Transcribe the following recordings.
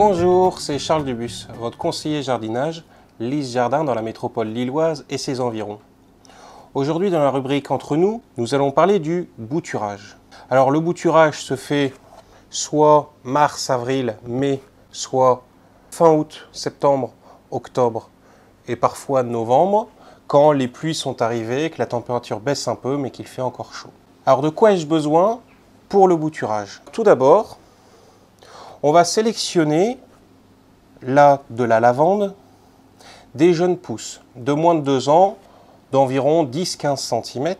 Bonjour, c'est Charles Dubus, votre conseiller jardinage, Lys Jardin dans la métropole lilloise et ses environs. Aujourd'hui, dans la rubrique Entre nous, nous allons parler du bouturage. Alors, le bouturage se fait soit mars, avril, mai, soit fin août, septembre, octobre et parfois novembre, quand les pluies sont arrivées, que la température baisse un peu, mais qu'il fait encore chaud. Alors, de quoi ai-je besoin pour le bouturage? Tout d'abord, on va sélectionner là de la lavande, des jeunes pousses de moins de 2 ans, d'environ 10-15 cm,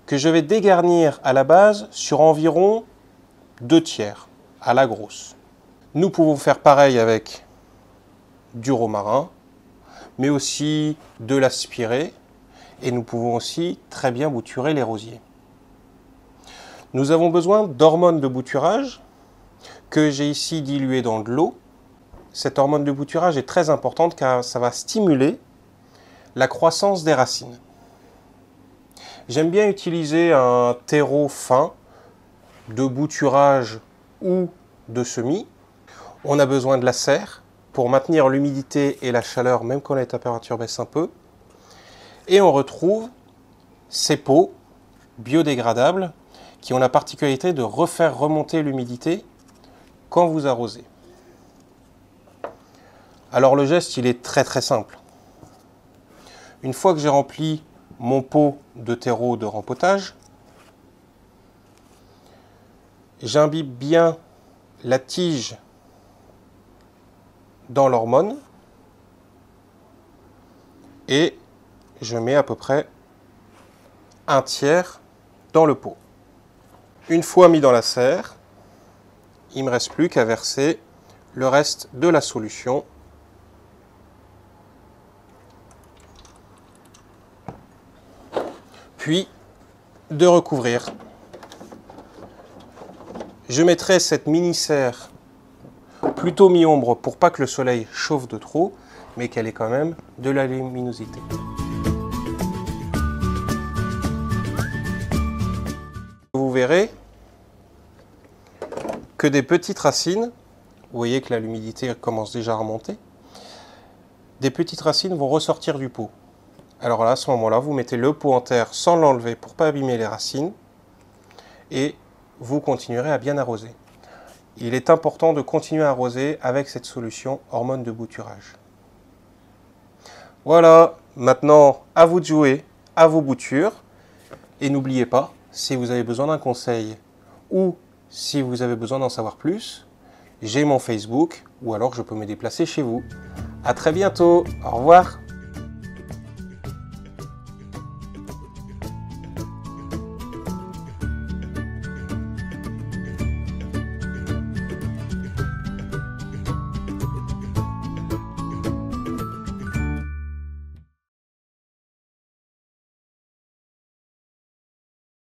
que je vais dégarnir à la base sur environ 2/3 à la grosse. Nous pouvons faire pareil avec du romarin, mais aussi de l'aspirée, et nous pouvons aussi très bien bouturer les rosiers. Nous avons besoin d'hormones de bouturage que j'ai ici diluées dans de l'eau. Cette hormone de bouturage est très importante car ça va stimuler la croissance des racines. J'aime bien utiliser un terreau fin de bouturage ou de semis. On a besoin de la serre pour maintenir l'humidité et la chaleur même quand la température baisse un peu. Et on retrouve ces pots biodégradables qui ont la particularité de refaire remonter l'humidité quand vous arrosez. Alors le geste, il est très simple. Une fois que j'ai rempli mon pot de terreau de rempotage, j'imbibe bien la tige dans l'hormone et je mets à peu près 1/3 dans le pot. Une fois mis dans la serre, il ne me reste plus qu'à verser le reste de la solution . Puis de recouvrir. Je mettrai cette mini-serre plutôt mi-ombre pour pas que le soleil chauffe de trop, mais qu'elle ait quand même de la luminosité. Vous verrez que des petites racines, vous voyez que l'humidité commence déjà à remonter, des petites racines vont ressortir du pot. Alors là, à ce moment-là, vous mettez le pot en terre sans l'enlever pour ne pas abîmer les racines et vous continuerez à bien arroser. Il est important de continuer à arroser avec cette solution hormone de bouturage. Voilà, maintenant à vous de jouer à vos boutures et n'oubliez pas, si vous avez besoin d'un conseil ou si vous avez besoin d'en savoir plus, j'ai mon Facebook ou alors je peux me déplacer chez vous. À très bientôt, au revoir.